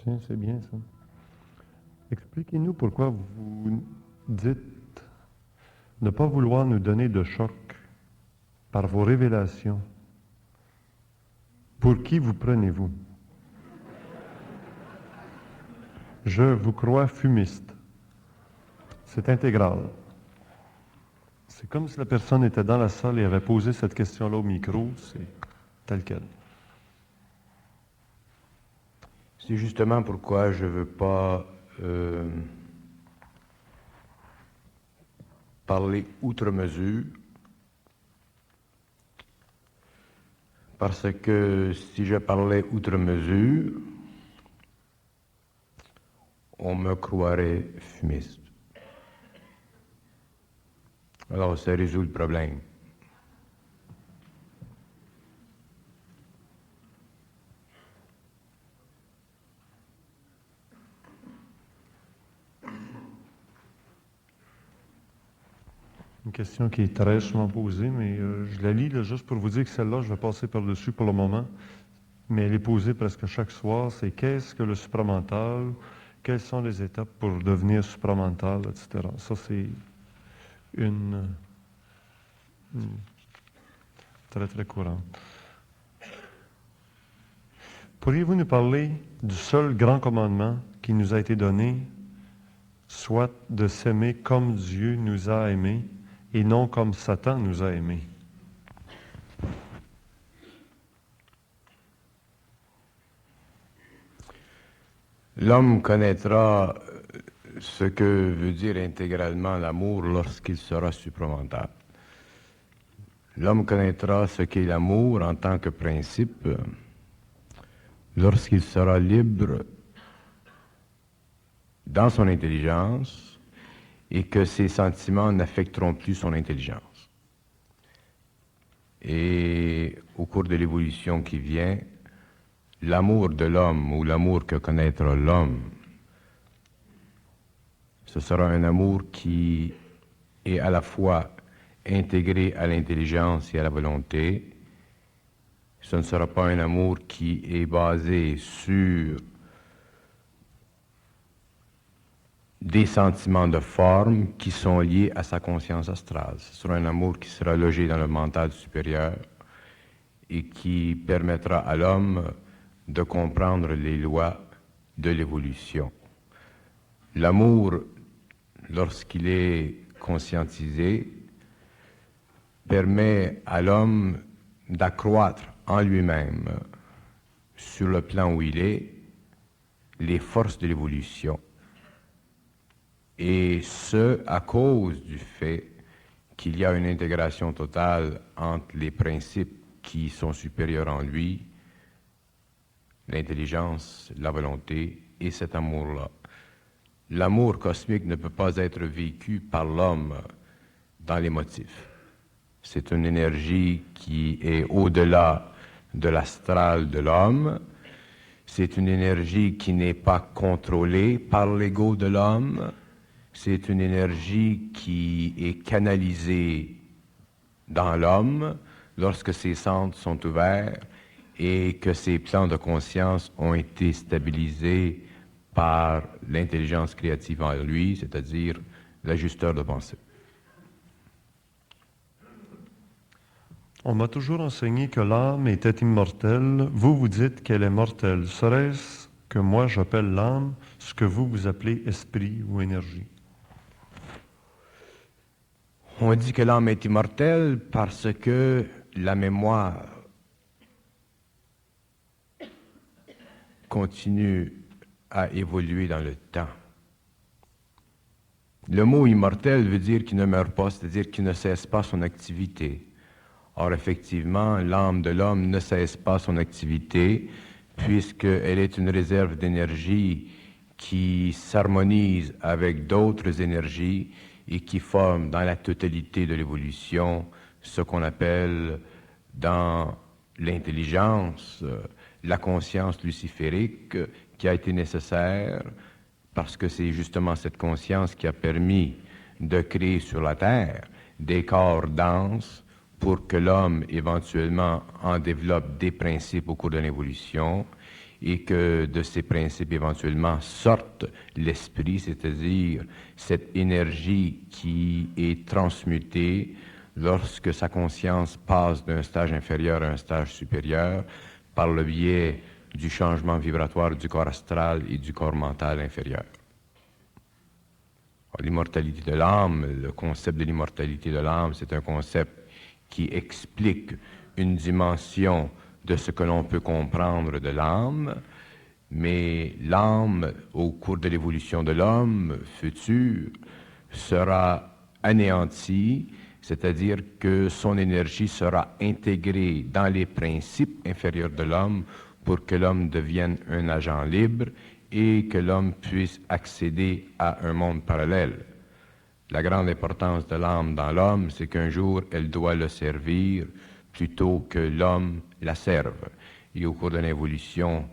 Tiens, c'est bien ça. Expliquez-nous pourquoi vous dites ne pas vouloir nous donner de choc par vos révélations. Pour qui vous prenez-vous? Je vous crois fumiste. C'est intégral. C'est comme si la personne était dans la salle et avait posé cette question-là au micro. C'est tel quel. C'est justement pourquoi je ne veux pas parler outre mesure, parce que si je parlais outre mesure, on me croirait fumiste. Alors ça résout le problème. Une question qui est très souvent posée, mais je la lis là, juste pour vous dire que celle-là, je vais passer par-dessus pour le moment. Mais elle est posée presque chaque soir. C'est qu'est-ce que le supramental? Quelles sont les étapes pour devenir supramental, etc. Ça, c'est une très, très courante. Pourriez-vous nous parler du seul grand commandement qui nous a été donné, soit de s'aimer comme Dieu nous a aimés et non comme Satan nous a aimés? L'homme connaîtra ce que veut dire intégralement l'amour lorsqu'il sera supramental. L'homme connaîtra ce qu'est l'amour en tant que principe lorsqu'il sera libre dans son intelligence et que ses sentiments n'affecteront plus son intelligence. Et au cours de l'évolution qui vient, l'amour de l'homme ou l'amour que connaîtra l'homme, ce sera un amour qui est à la fois intégré à l'intelligence et à la volonté. Ce ne sera pas un amour qui est basé sur des sentiments de forme qui sont liés à sa conscience astrale. Ce sera un amour qui sera logé dans le mental supérieur et qui permettra à l'homme de comprendre les lois de l'évolution. L'amour, lorsqu'il est conscientisé, permet à l'homme d'accroître en lui-même, sur le plan où il est, les forces de l'évolution. Et ce, à cause du fait qu'il y a une intégration totale entre les principes qui sont supérieurs en lui, l'intelligence, la volonté et cet amour-là. L'amour cosmique ne peut pas être vécu par l'homme dans les motifs. C'est une énergie qui est au-delà de l'astral de l'homme. C'est une énergie qui n'est pas contrôlée par l'ego de l'homme. C'est une énergie qui est canalisée dans l'homme lorsque ses centres sont ouverts et que ses plans de conscience ont été stabilisés par l'intelligence créative en lui, c'est-à-dire l'ajusteur de pensée. On m'a toujours enseigné que l'âme était immortelle. Vous, vous dites qu'elle est mortelle. Serait-ce que moi j'appelle l'âme ce que vous appelez esprit ou énergie? On dit que l'âme est immortelle parce que la mémoire continue à évoluer dans le temps. Le mot immortel veut dire qu'il ne meurt pas, c'est-à-dire qu'il ne cesse pas son activité. Or, effectivement, l'âme de l'homme ne cesse pas son activité puisqu'elle est une réserve d'énergie qui s'harmonise avec d'autres énergies et qui forme dans la totalité de l'évolution ce qu'on appelle dans l'intelligence la conscience luciférique qui a été nécessaire parce que c'est justement cette conscience qui a permis de créer sur la Terre des corps denses pour que l'homme éventuellement en développe des principes au cours de l'évolution et que de ces principes éventuellement sorte l'esprit, c'est-à-dire cette énergie qui est transmutée lorsque sa conscience passe d'un stage inférieur à un stage supérieur par le biais du changement vibratoire du corps astral et du corps mental inférieur. L'immortalité de l'âme, le concept de l'immortalité de l'âme, c'est un concept qui explique une dimension de ce que l'on peut comprendre de l'âme, mais l'âme, au cours de l'évolution de l'homme futur, sera anéantie, c'est-à-dire que son énergie sera intégrée dans les principes inférieurs de l'homme pour que l'homme devienne un agent libre et que l'homme puisse accéder à un monde parallèle. La grande importance de l'âme dans l'homme, c'est qu'un jour, elle doit le servir plutôt que l'homme la serve. Et au cours de l'évolution,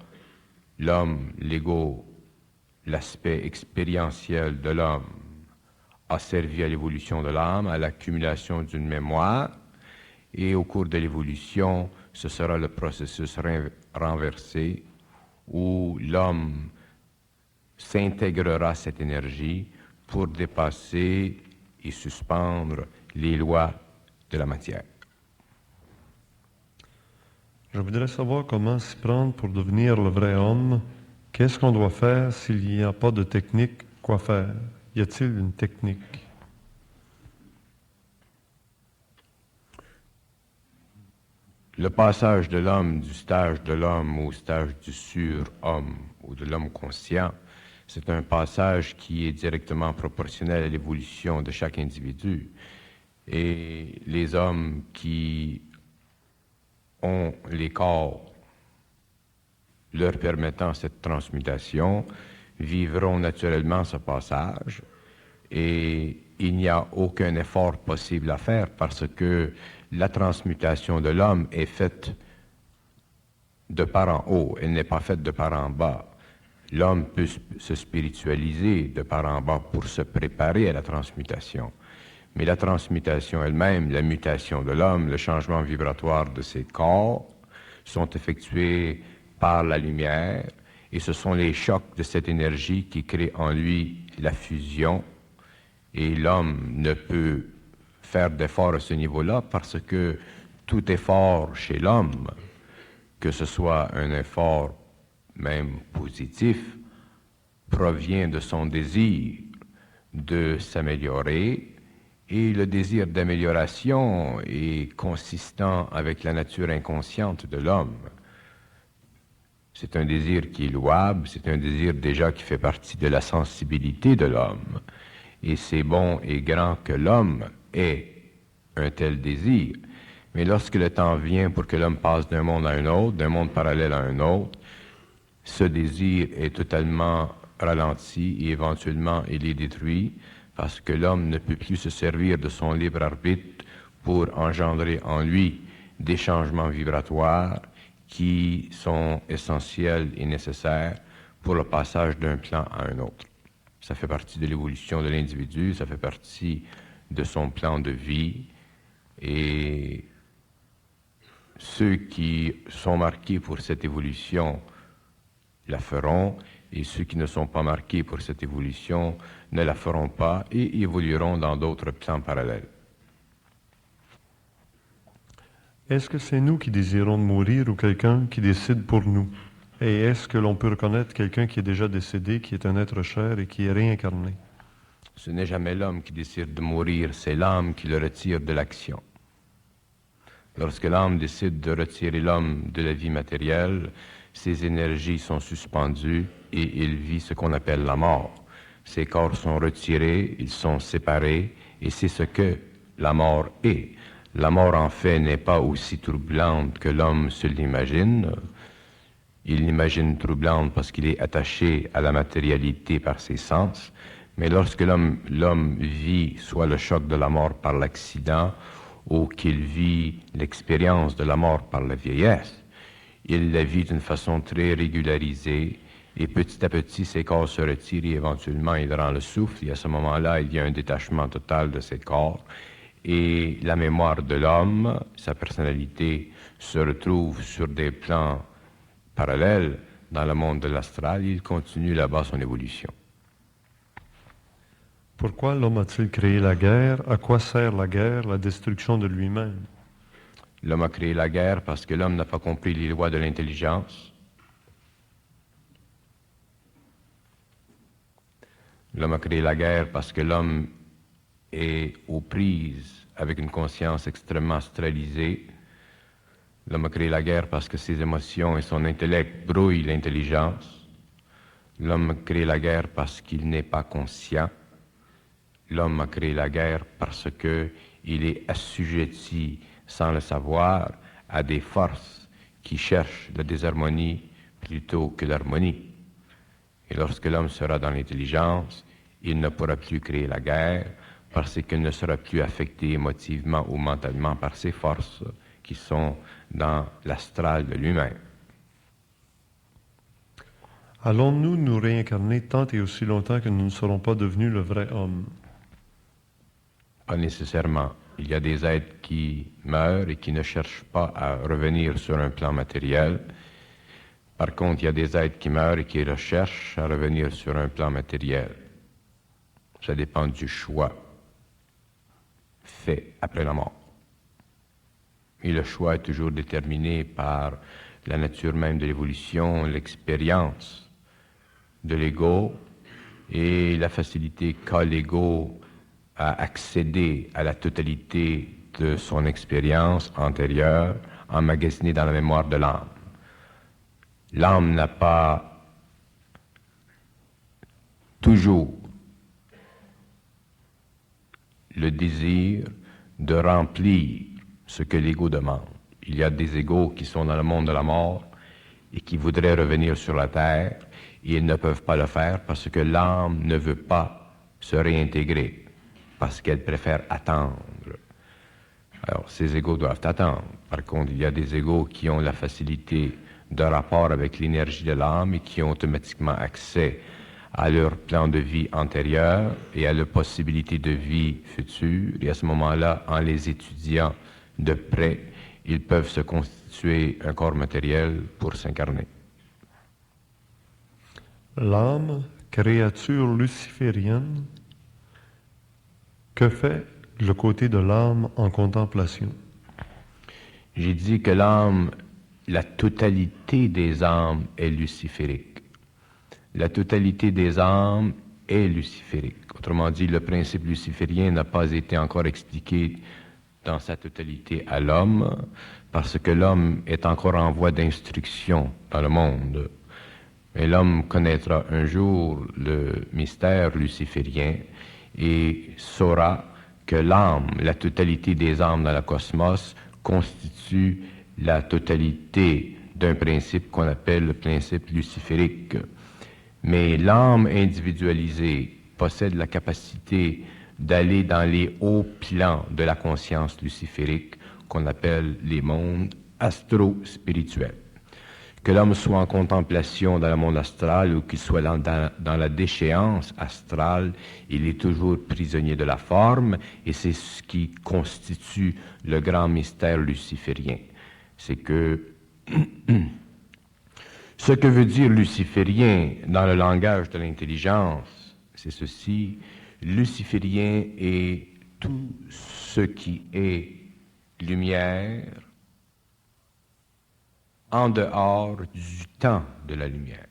l'homme, l'ego, l'aspect expérientiel de l'homme a servi à l'évolution de l'âme, à l'accumulation d'une mémoire, et au cours de l'évolution, ce sera le processus renversé où l'homme s'intégrera cette énergie pour dépasser et suspendre les lois de la matière. Je voudrais savoir comment s'y prendre pour devenir le vrai homme. Qu'est-ce qu'on doit faire s'il n'y a pas de technique? Quoi faire? Y a-t-il une technique? Le passage de l'homme du stage de l'homme au stage du surhomme ou de l'homme conscient, c'est un passage qui est directement proportionnel à l'évolution de chaque individu. Et les hommes qui ont les corps leur permettant cette transmutation vivront naturellement ce passage et il n'y a aucun effort possible à faire parce que la transmutation de l'homme est faite de par en haut, elle n'est pas faite de par en bas. L'homme peut se spiritualiser de par en bas pour se préparer à la transmutation. Mais la transmutation elle-même, la mutation de l'homme, le changement vibratoire de ses corps sont effectués par la lumière et ce sont les chocs de cette énergie qui créent en lui la fusion et l'homme ne peut faire d'efforts à ce niveau-là parce que tout effort chez l'homme, que ce soit un effort même positif, provient de son désir de s'améliorer et le désir d'amélioration est consistant avec la nature inconsciente de l'homme. C'est un désir qui est louable, c'est un désir déjà qui fait partie de la sensibilité de l'homme. Et c'est bon et grand que l'homme ait un tel désir. Mais lorsque le temps vient pour que l'homme passe d'un monde à un autre, d'un monde parallèle à un autre, ce désir est totalement ralenti et éventuellement il est détruit parce que l'homme ne peut plus se servir de son libre arbitre pour engendrer en lui des changements vibratoires qui sont essentiels et nécessaires pour le passage d'un plan à un autre. Ça fait partie de l'évolution de l'individu, ça fait partie de son plan de vie et ceux qui sont marqués pour cette évolution la feront et ceux qui ne sont pas marqués pour cette évolution ne la feront pas et évolueront dans d'autres plans parallèles. Est-ce que c'est nous qui désirons mourir ou quelqu'un qui décide pour nous? Et est-ce que l'on peut reconnaître quelqu'un qui est déjà décédé, qui est un être cher et qui est réincarné? Ce n'est jamais l'homme qui décide de mourir, c'est l'âme qui le retire de l'action. Lorsque l'âme décide de retirer l'homme de la vie matérielle, ses énergies sont suspendues et il vit ce qu'on appelle la mort. Ses corps sont retirés, ils sont séparés et c'est ce que la mort est. La mort en fait n'est pas aussi troublante que l'homme se l'imagine. Il l'imagine troublante parce qu'il est attaché à la matérialité par ses sens, mais lorsque l'homme vit soit le choc de la mort par l'accident ou qu'il vit l'expérience de la mort par la vieillesse, il la vit d'une façon très régularisée et petit à petit ses corps se retirent et éventuellement il rend le souffle et à ce moment-là il y a un détachement total de ses corps et la mémoire de l'homme, sa personnalité se retrouve sur des plans parallèles dans le monde de l'astral, il continue là-bas son évolution. Pourquoi l'homme a-t-il créé la guerre? À quoi sert la guerre? La destruction de lui-même. L'homme a créé la guerre parce que l'homme n'a pas compris les lois de l'intelligence. L'homme a créé la guerre parce que l'homme est aux prises avec une conscience extrêmement astralisée. L'homme a créé la guerre parce que ses émotions et son intellect brouillent l'intelligence. L'homme a créé la guerre parce qu'il n'est pas conscient. L'homme a créé la guerre parce qu'il est assujetti, sans le savoir, à des forces qui cherchent la désharmonie plutôt que l'harmonie. Et lorsque l'homme sera dans l'intelligence, il ne pourra plus créer la guerre parce qu'il ne sera plus affecté émotivement ou mentalement par ces forces qui sont dans l'astral de lui-même. Allons-nous nous réincarner tant et aussi longtemps que nous ne serons pas devenus le vrai homme? Pas nécessairement. Il y a des êtres qui meurent et qui ne cherchent pas à revenir sur un plan matériel. Par contre, il y a des êtres qui meurent et qui recherchent à revenir sur un plan matériel. Ça dépend du choix fait après la mort. Et le choix est toujours déterminé par la nature même de l'évolution, l'expérience de l'ego et la facilité qu'a l'ego à accéder à la totalité de son expérience antérieure emmagasinée dans la mémoire de l'âme. L'âme n'a pas toujours le désir de remplir ce que l'ego demande. Il y a des égos qui sont dans le monde de la mort et qui voudraient revenir sur la terre et ils ne peuvent pas le faire parce que l'âme ne veut pas se réintégrer, parce qu'elle préfère attendre. Alors, ces égos doivent attendre. Par contre, il y a des égos qui ont la facilité de rapport avec l'énergie de l'âme et qui ont automatiquement accès à leur plan de vie antérieur et à leur possibilité de vie future. Et à ce moment-là, en les étudiant de près, ils peuvent se constituer un corps matériel pour s'incarner. L'âme, créature luciférienne, que fait le côté de l'âme en contemplation? J'ai dit que l'âme, la totalité des âmes est luciférique. La totalité des âmes est luciférique. Autrement dit, le principe luciférien n'a pas été encore expliqué dans sa totalité à l'homme, parce que l'homme est encore en voie d'instruction dans le monde. Et l'homme connaîtra un jour le mystère luciférien et saura que l'âme, la totalité des âmes dans le cosmos, constitue la totalité d'un principe qu'on appelle le principe luciférique. Mais l'âme individualisée possède la capacité d'aller dans les hauts plans de la conscience luciférique qu'on appelle les mondes astro-spirituels. Que l'homme soit en contemplation dans le monde astral ou qu'il soit dans la déchéance astrale, il est toujours prisonnier de la forme et c'est ce qui constitue le grand mystère luciférien. C'est que ce que veut dire luciférien dans le langage de l'intelligence, c'est ceci: luciférien est tout ce qui est lumière en dehors du temps de la lumière.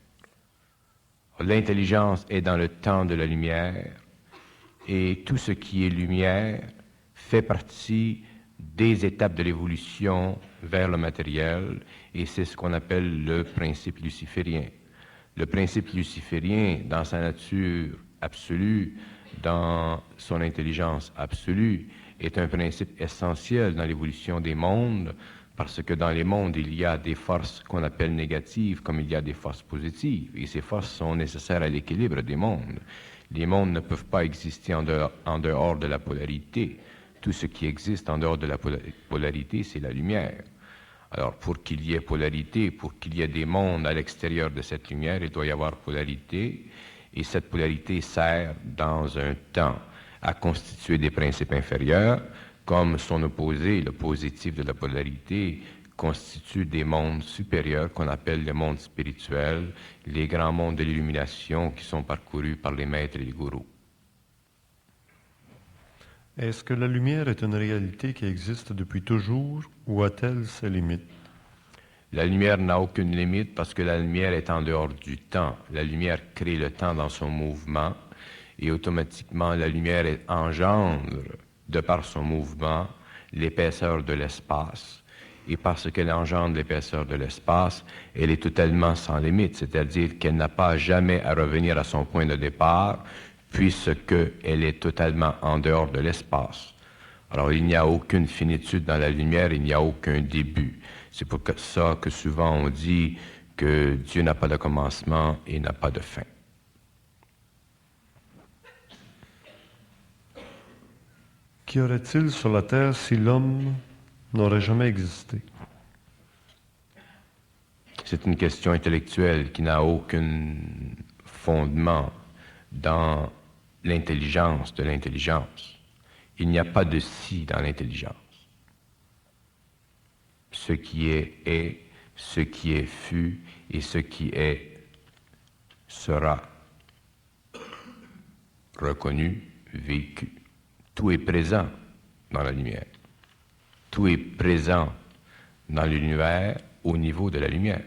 L'intelligence est dans le temps de la lumière et tout ce qui est lumière fait partie des étapes de l'évolution vers le matériel et c'est ce qu'on appelle le principe luciférien. Le principe luciférien, dans sa nature absolue, dans son intelligence absolue, est un principe essentiel dans l'évolution des mondes, parce que dans les mondes, il y a des forces qu'on appelle négatives, comme il y a des forces positives, et ces forces sont nécessaires à l'équilibre des mondes. Les mondes ne peuvent pas exister en dehors de la polarité. Tout ce qui existe en dehors de la polarité, c'est la lumière. Alors, pour qu'il y ait polarité, pour qu'il y ait des mondes à l'extérieur de cette lumière, il doit y avoir polarité, et cette polarité sert, dans un temps, à constituer des principes inférieurs, comme son opposé, le positif de la polarité, constituent des mondes supérieurs qu'on appelle les mondes spirituels, les grands mondes de l'illumination qui sont parcourus par les maîtres et les gourous. Est-ce que la lumière est une réalité qui existe depuis toujours ou a-t-elle ses limites? La lumière n'a aucune limite parce que la lumière est en dehors du temps. La lumière crée le temps dans son mouvement et automatiquement la lumière engendre, de par son mouvement, l'épaisseur de l'espace. Et parce qu'elle engendre l'épaisseur de l'espace, elle est totalement sans limite, c'est-à-dire qu'elle n'a pas jamais à revenir à son point de départ, puisqu'elle est totalement en dehors de l'espace. Alors il n'y a aucune finitude dans la lumière, il n'y a aucun début. C'est pour ça que souvent on dit que Dieu n'a pas de commencement et n'a pas de fin. Qu'y aurait-il sur la Terre si l'homme n'aurait jamais existé? C'est une question intellectuelle qui n'a aucun fondement dans l'intelligence de l'intelligence. Il n'y a pas de si dans l'intelligence. Ce qui est, ce qui est fut, et ce qui est sera reconnu, vécu. Tout est présent dans la lumière. Tout est présent dans l'univers au niveau de la lumière.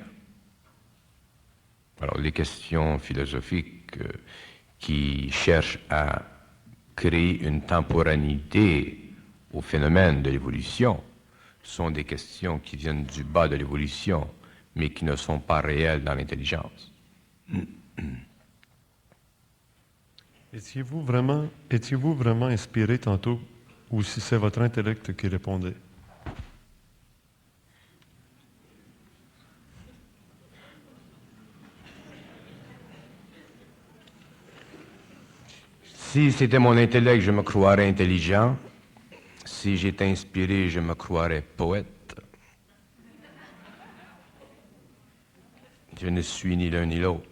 Alors, les questions philosophiques qui cherchent à créer une temporalité au phénomène de l'évolution sont des questions qui viennent du bas de l'évolution, mais qui ne sont pas réelles dans l'intelligence. Étiez-vous vraiment inspiré tantôt, ou si c'est votre intellect qui répondait? Si c'était mon intellect, je me croirais intelligent. Si j'étais inspiré, je me croirais poète. Je ne suis ni l'un ni l'autre.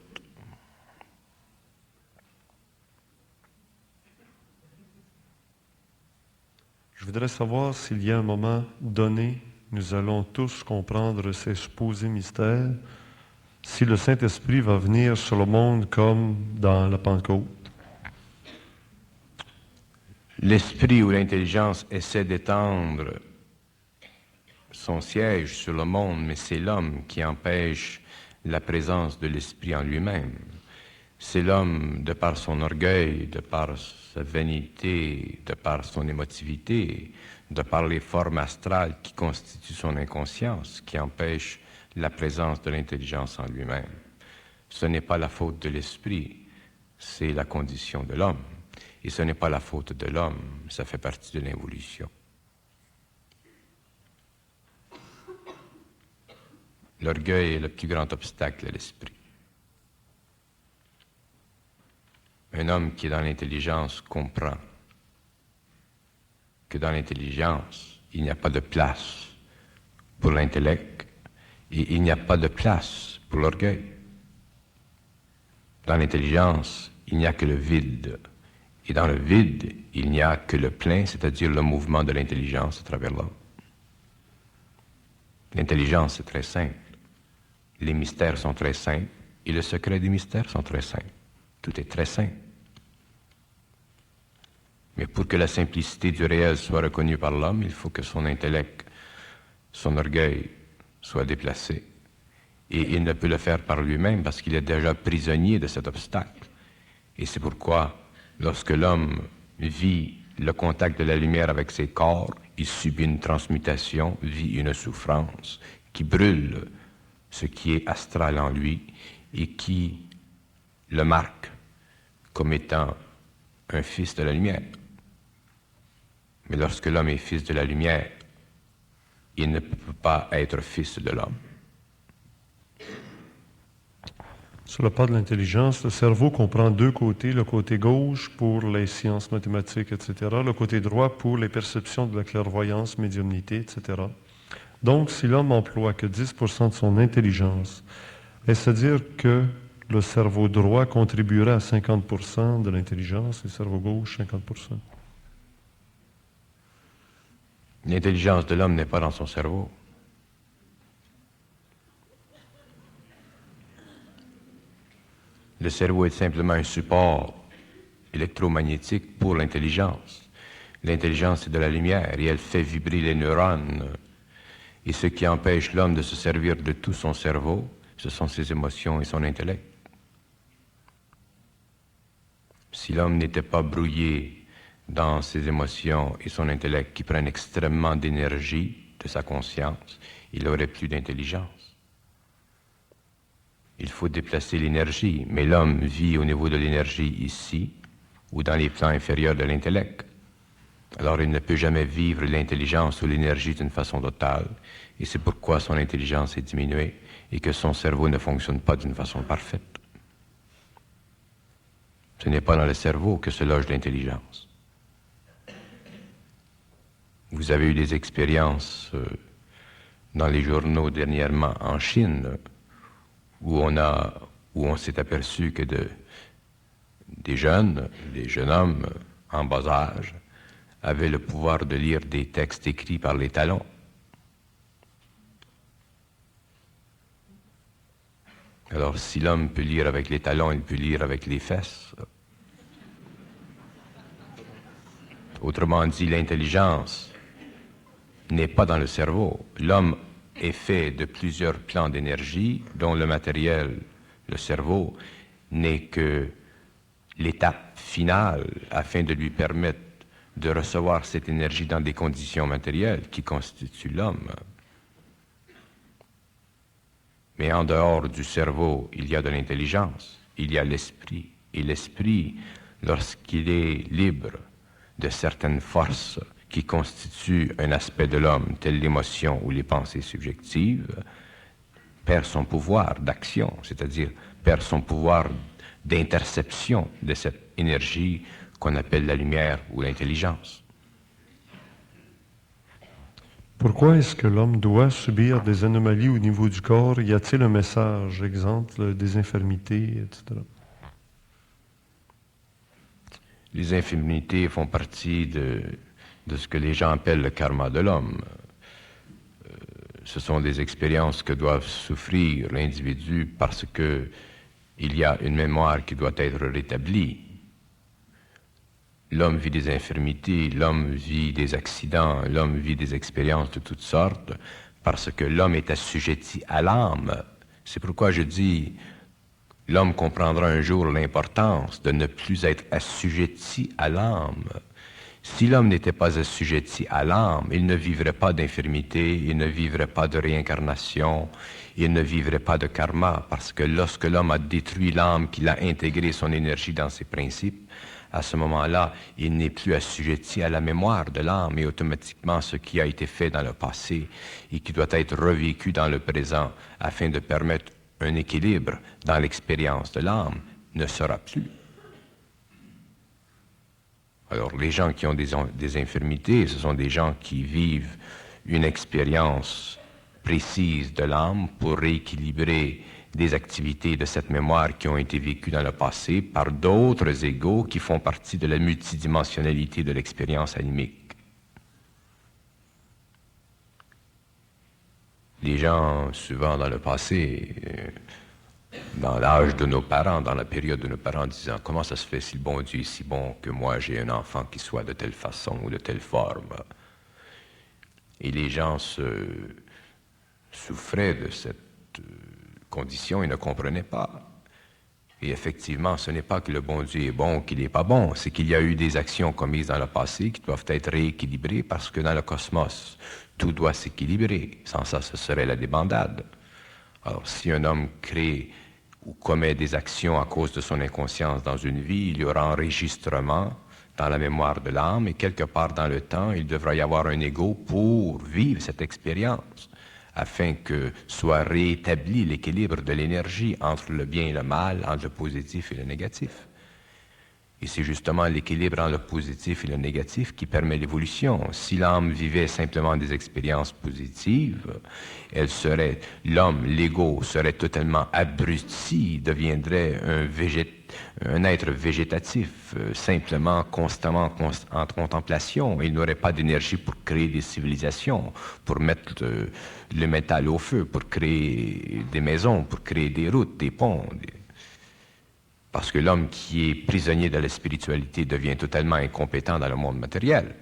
Je voudrais savoir s'il y a un moment donné, nous allons tous comprendre ces supposés mystères, si le Saint-Esprit va venir sur le monde comme dans la Pentecôte. L'esprit ou l'intelligence essaie d'étendre son siège sur le monde, mais c'est l'homme qui empêche la présence de l'esprit en lui-même. C'est l'homme, de par son orgueil, de par sa vanité, de par son émotivité, de par les formes astrales qui constituent son inconscience, qui empêche la présence de l'intelligence en lui-même. Ce n'est pas la faute de l'esprit, c'est la condition de l'homme. Et ce n'est pas la faute de l'homme, ça fait partie de l'évolution. L'orgueil est le plus grand obstacle à l'esprit. Un homme qui est dans l'intelligence comprend que dans l'intelligence, il n'y a pas de place pour l'intellect et il n'y a pas de place pour l'orgueil. Dans l'intelligence, il n'y a que le vide. Et dans le vide, il n'y a que le plein, c'est-à-dire le mouvement de l'intelligence à travers l'homme. L'intelligence, c'est très simple. Les mystères sont très simples et le secret des mystères sont très simples. Tout est très simple. Mais pour que la simplicité du réel soit reconnue par l'homme, il faut que son intellect, son orgueil soit déplacé. Et il ne peut le faire par lui-même parce qu'il est déjà prisonnier de cet obstacle. Et c'est pourquoi, lorsque l'homme vit le contact de la lumière avec ses corps, il subit une transmutation, vit une souffrance qui brûle ce qui est astral en lui et qui le marque comme étant un fils de la lumière. Mais lorsque l'homme est fils de la lumière, il ne peut pas être fils de l'homme. Sur le pas de l'intelligence, le cerveau comprend deux côtés, le côté gauche pour les sciences mathématiques, etc., le côté droit pour les perceptions de la clairvoyance, médiumnité, etc. Donc, si l'homme emploie que 10% de son intelligence, est-ce à dire que le cerveau droit contribuerait à 50% de l'intelligence et le cerveau gauche 50%? L'intelligence de l'homme n'est pas dans son cerveau. Le cerveau est simplement un support électromagnétique pour l'intelligence. L'intelligence est de la lumière et elle fait vibrer les neurones. Et ce qui empêche l'homme de se servir de tout son cerveau, ce sont ses émotions et son intellect. Si l'homme n'était pas brouillé dans ses émotions et son intellect qui prennent extrêmement d'énergie de sa conscience, il n'aurait plus d'intelligence. Il faut déplacer l'énergie, mais l'homme vit au niveau de l'énergie ici ou dans les plans inférieurs de l'intellect. Alors il ne peut jamais vivre l'intelligence ou l'énergie d'une façon totale, et c'est pourquoi son intelligence est diminuée et que son cerveau ne fonctionne pas d'une façon parfaite. Ce n'est pas dans le cerveau que se loge l'intelligence. Vous avez eu des expériences dans les journaux dernièrement en Chine où on s'est aperçu que des jeunes hommes en bas âge avaient le pouvoir de lire des textes écrits par les talons. Alors, si l'homme peut lire avec les talons, il peut lire avec les fesses. Autrement dit, l'intelligence n'est pas dans le cerveau. L'homme est fait de plusieurs plans d'énergie, dont le matériel, le cerveau, n'est que l'étape finale afin de lui permettre de recevoir cette énergie dans des conditions matérielles qui constituent l'homme. Mais en dehors du cerveau, il y a de l'intelligence, il y a l'esprit. Et l'esprit, lorsqu'il est libre de certaines forces qui constituent un aspect de l'homme, tel l'émotion ou les pensées subjectives, perd son pouvoir d'action, c'est-à-dire perd son pouvoir d'interception de cette énergie qu'on appelle la lumière ou l'intelligence. Pourquoi est-ce que l'homme doit subir des anomalies au niveau du corps? Y a-t-il un message, exemple, des infirmités, etc.? Les infirmités font partie de ce que les gens appellent le karma de l'homme. Ce sont des expériences que doivent souffrir l'individu parce que il y a une mémoire qui doit être rétablie. L'homme vit des infirmités, l'homme vit des accidents, l'homme vit des expériences de toutes sortes parce que l'homme est assujetti à l'âme. C'est pourquoi je dis, l'homme comprendra un jour l'importance de ne plus être assujetti à l'âme. Si l'homme n'était pas assujetti à l'âme, il ne vivrait pas d'infirmité, il ne vivrait pas de réincarnation, il ne vivrait pas de karma, parce que lorsque l'homme a détruit l'âme, qu'il a intégré son énergie dans ses principes, à ce moment-là, il n'est plus assujetti à la mémoire de l'âme et automatiquement ce qui a été fait dans le passé et qui doit être revécu dans le présent afin de permettre un équilibre dans l'expérience de l'âme ne sera plus. Alors, les gens qui ont des infirmités, ce sont des gens qui vivent une expérience précise de l'âme pour rééquilibrer des activités de cette mémoire qui ont été vécues dans le passé par d'autres égos qui font partie de la multidimensionnalité de l'expérience animique. Les gens, souvent dans le passé, dans l'âge de nos parents, dans la période de nos parents, disant « Comment ça se fait si le bon Dieu est si bon que moi j'ai un enfant qui soit de telle façon ou de telle forme ?» Et les gens souffraient de cette condition et ne comprenaient pas. Et effectivement, ce n'est pas que le bon Dieu est bon ou qu'il n'est pas bon, c'est qu'il y a eu des actions commises dans le passé qui doivent être rééquilibrées parce que dans le cosmos, tout doit s'équilibrer. Sans ça, ce serait la débandade. Alors, si un homme crée ou commet des actions à cause de son inconscience dans une vie, il y aura enregistrement dans la mémoire de l'âme et quelque part dans le temps, il devra y avoir un ego pour vivre cette expérience afin que soit réétabli l'équilibre de l'énergie entre le bien et le mal, entre le positif et le négatif. Et c'est justement l'équilibre entre le positif et le négatif qui permet l'évolution. Si l'âme vivait simplement des expériences positives, l'homme, l'ego, serait totalement abruti, deviendrait un être végétatif, simplement, constamment en contemplation. Il n'aurait pas d'énergie pour créer des civilisations, pour mettre le métal au feu, pour créer des maisons, pour créer des routes, des ponts. Parce que l'homme qui est prisonnier de la spiritualité devient totalement incompétent dans le monde matériel.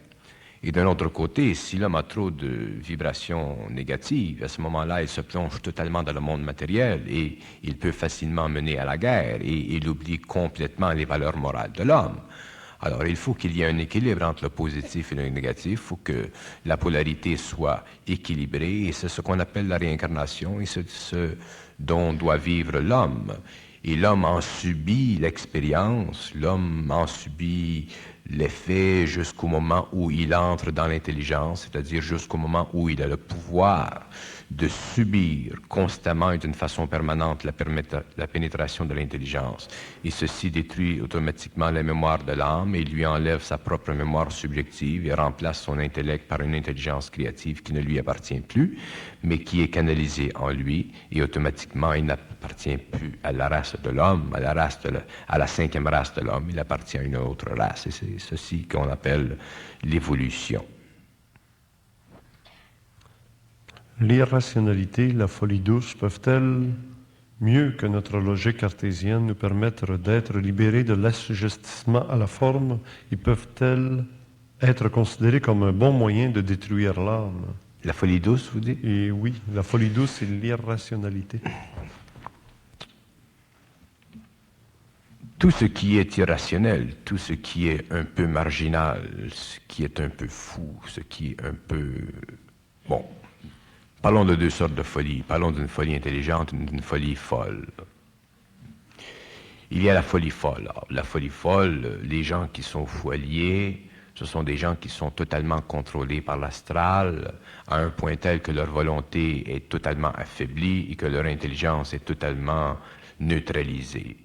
Et d'un autre côté, si l'homme a trop de vibrations négatives, à ce moment-là, il se plonge totalement dans le monde matériel et il peut facilement mener à la guerre et il oublie complètement les valeurs morales de l'homme. Alors, il faut qu'il y ait un équilibre entre le positif et le négatif. Il faut que la polarité soit équilibrée et c'est ce qu'on appelle la réincarnation et c'est ce dont doit vivre l'homme. Et l'homme en subit l'expérience, l'homme en subit l'effet jusqu'au moment où il entre dans l'intelligence, c'est-à-dire jusqu'au moment où il a le pouvoir de subir constamment et d'une façon permanente la pénétration de l'intelligence. Et ceci détruit automatiquement la mémoire de l'âme et lui enlève sa propre mémoire subjective et remplace son intellect par une intelligence créative qui ne lui appartient plus, mais qui est canalisée en lui et automatiquement il n'appartient plus à la race de l'homme, à la cinquième race de l'homme, il appartient à une autre race. Et c'est ceci qu'on appelle l'évolution. L'irrationalité, la folie douce peuvent-elles, mieux que notre logique cartésienne, nous permettre d'être libérés de l'assujettissement à la forme et peuvent-elles être considérées comme un bon moyen de détruire l'âme? La folie douce, vous dites? Et oui, la folie douce et l'irrationalité. Tout ce qui est irrationnel, tout ce qui est un peu marginal, ce qui est un peu fou, ce qui est un peu... Bon, parlons de deux sortes de folie. Parlons d'une folie intelligente et d'une folie folle. Il y a la folie folle. Alors, la folie folle, les gens qui sont foliés, ce sont des gens qui sont totalement contrôlés par l'astral, à un point tel que leur volonté est totalement affaiblie et que leur intelligence est totalement neutralisée.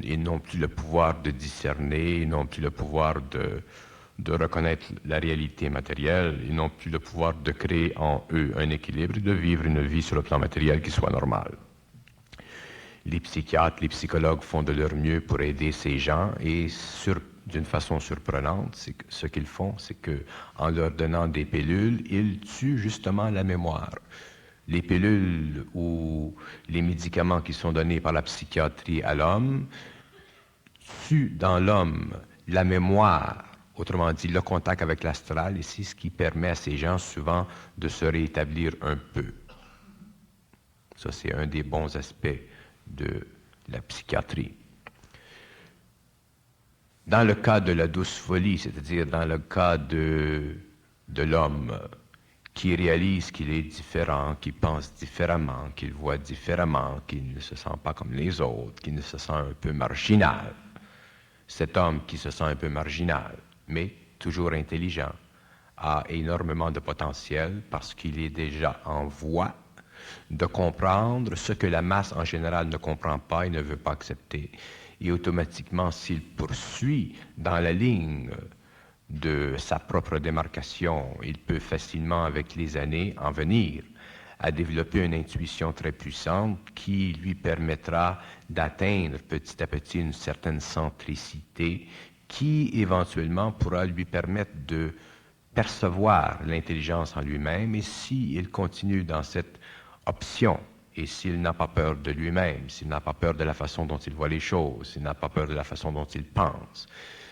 Ils n'ont plus le pouvoir de discerner, ils n'ont plus le pouvoir de reconnaître la réalité matérielle, ils n'ont plus le pouvoir de créer en eux un équilibre et de vivre une vie sur le plan matériel qui soit normale. Les psychiatres, les psychologues font de leur mieux pour aider ces gens et d'une façon surprenante, ce qu'ils font, c'est qu'en leur donnant des pilules, ils tuent justement la mémoire. Les pilules ou les médicaments qui sont donnés par la psychiatrie à l'homme tuent dans l'homme la mémoire, autrement dit le contact avec l'astral, et c'est ce qui permet à ces gens souvent de se rétablir un peu. Ça, c'est un des bons aspects de la psychiatrie. Dans le cas de la douce folie, c'est-à-dire dans le cas de l'homme qui réalise qu'il est différent, qu'il pense différemment, qu'il voit différemment, qu'il ne se sent pas comme les autres, qu'il ne se sent un peu marginal. Cet homme qui se sent un peu marginal, mais toujours intelligent, a énormément de potentiel parce qu'il est déjà en voie de comprendre ce que la masse en général ne comprend pas et ne veut pas accepter. Et automatiquement, s'il poursuit dans la ligne de sa propre démarcation, il peut facilement, avec les années, en venir à développer une intuition très puissante qui lui permettra d'atteindre petit à petit une certaine centricité qui, éventuellement, pourra lui permettre de percevoir l'intelligence en lui-même. Et s'il continue dans cette option, et s'il n'a pas peur de lui-même, s'il n'a pas peur de la façon dont il voit les choses, s'il n'a pas peur de la façon dont il pense,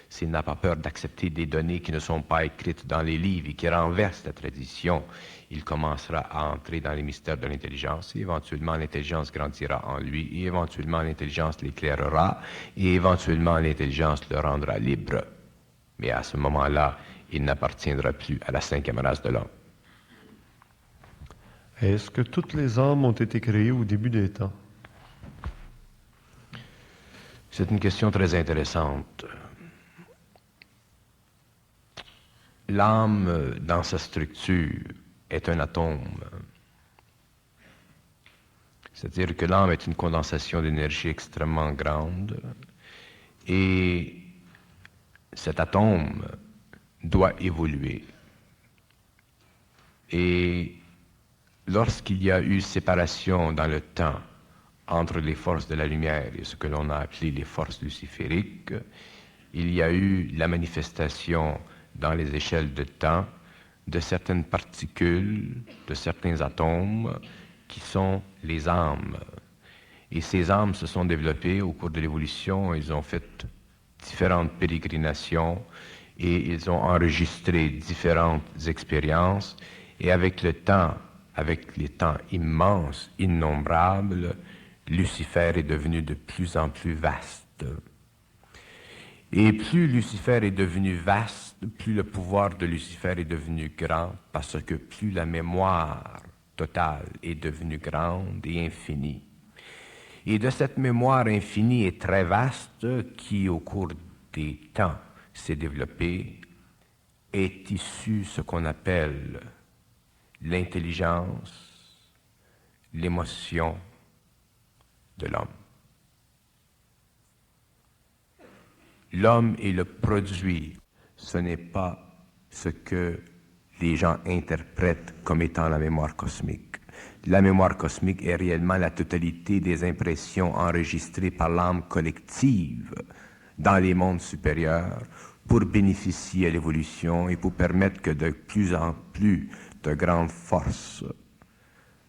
s'il n'a pas peur d'accepter des données qui ne sont pas écrites dans les livres et qui renversent la tradition, il commencera à entrer dans les mystères de l'intelligence et éventuellement l'intelligence grandira en lui et éventuellement l'intelligence l'éclairera et éventuellement l'intelligence le rendra libre. Mais à ce moment-là, il n'appartiendra plus à la cinquième race de l'homme. Est-ce que toutes les âmes ont été créées au début des temps? C'est une question très intéressante. L'âme, dans sa structure, est un atome. C'est-à-dire que l'âme est une condensation d'énergie extrêmement grande et cet atome doit évoluer. Et lorsqu'il y a eu séparation dans le temps entre les forces de la lumière et ce que l'on a appelé les forces lucifériques, il y a eu la manifestation dans les échelles de temps de certaines particules, de certains atomes qui sont les âmes. Et ces âmes se sont développées au cours de l'évolution, ils ont fait différentes pérégrinations et ils ont enregistré différentes expériences. Et avec le temps, avec les temps immenses, innombrables, Lucifer est devenu de plus en plus vaste. Et plus Lucifer est devenu vaste, plus le pouvoir de Lucifer est devenu grand, parce que plus la mémoire totale est devenue grande et infinie. Et de cette mémoire infinie et très vaste, qui au cours des temps s'est développée, est issu ce qu'on appelle l'intelligence, l'émotion de l'homme. L'homme est le produit, ce n'est pas ce que les gens interprètent comme étant la mémoire cosmique. La mémoire cosmique est réellement la totalité des impressions enregistrées par l'âme collective dans les mondes supérieurs pour bénéficier à l'évolution et pour permettre que de plus en plus de grandes forces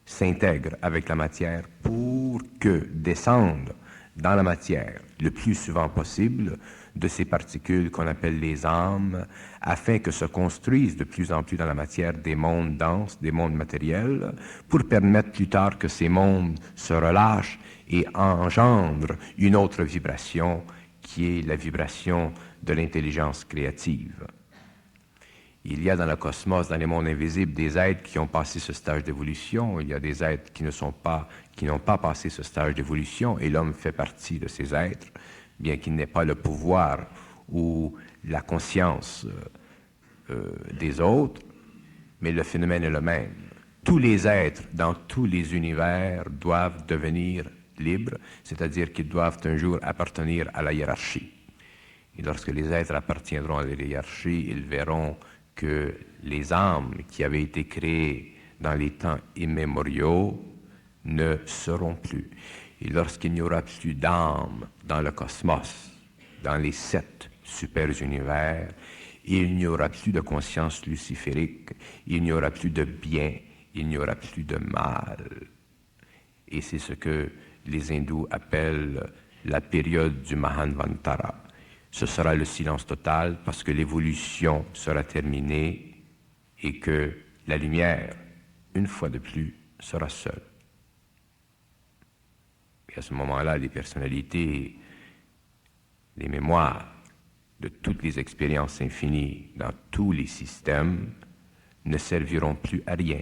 s'intègrent avec la matière pour que descendent dans la matière le plus souvent possible de ces particules qu'on appelle les âmes, afin que se construisent de plus en plus dans la matière des mondes denses, des mondes matériels, pour permettre plus tard que ces mondes se relâchent et engendrent une autre vibration qui est la vibration de l'intelligence créative. Il y a dans le cosmos, dans les mondes invisibles, des êtres qui ont passé ce stage d'évolution. Il y a des êtres qui n'ont pas passé ce stage d'évolution, et l'homme fait partie de ces êtres, bien qu'il n'ait pas le pouvoir ou la conscience des autres, mais le phénomène est le même. Tous les êtres dans tous les univers doivent devenir libres, c'est-à-dire qu'ils doivent un jour appartenir à la hiérarchie. Et lorsque les êtres appartiendront à la hiérarchie, ils verront que les âmes qui avaient été créées dans les temps immémoriaux ne seront plus. Et lorsqu'il n'y aura plus d'âmes dans le cosmos, dans les 7 super-univers, il n'y aura plus de conscience luciférique, il n'y aura plus de bien, il n'y aura plus de mal. Et c'est ce que les hindous appellent la période du Mahanvantara. Ce sera le silence total parce que l'évolution sera terminée et que la lumière, une fois de plus, sera seule. Et à ce moment-là, les personnalités, les mémoires de toutes les expériences infinies dans tous les systèmes ne serviront plus à rien.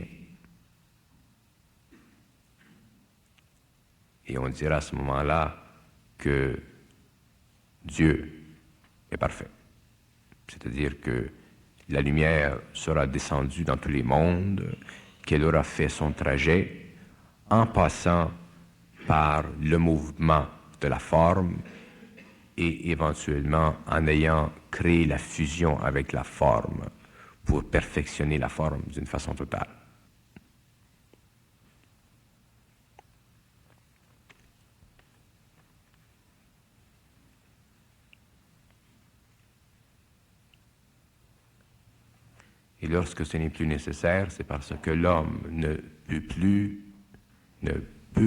Et on dira à ce moment-là que Dieu est parfait. C'est-à-dire que la lumière sera descendue dans tous les mondes, qu'elle aura fait son trajet en passant par le mouvement de la forme et éventuellement en ayant créé la fusion avec la forme pour perfectionner la forme d'une façon totale. Et lorsque ce n'est plus nécessaire, c'est parce que l'homme ne peut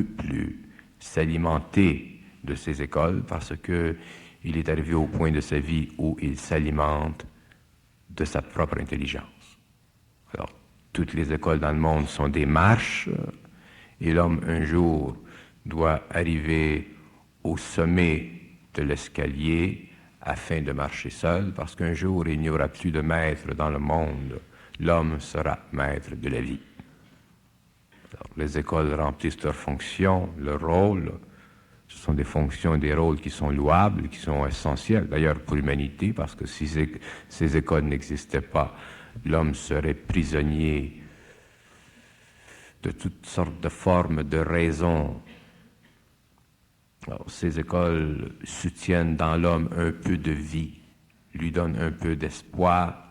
plus s'alimenter de ces écoles, parce qu'il est arrivé au point de sa vie où il s'alimente de sa propre intelligence. Alors, toutes les écoles dans le monde sont des marches, et l'homme, un jour, doit arriver au sommet de l'escalier afin de marcher seul, parce qu'un jour, il n'y aura plus de maître dans le monde. L'homme sera maître de la vie. Alors, les écoles remplissent leur fonction, leur rôle. Ce sont des fonctions et des rôles qui sont louables, qui sont essentiels, d'ailleurs pour l'humanité, parce que si ces écoles n'existaient pas, l'homme serait prisonnier de toutes sortes de formes de raison. Alors, ces écoles soutiennent dans l'homme un peu de vie, lui donnent un peu d'espoir,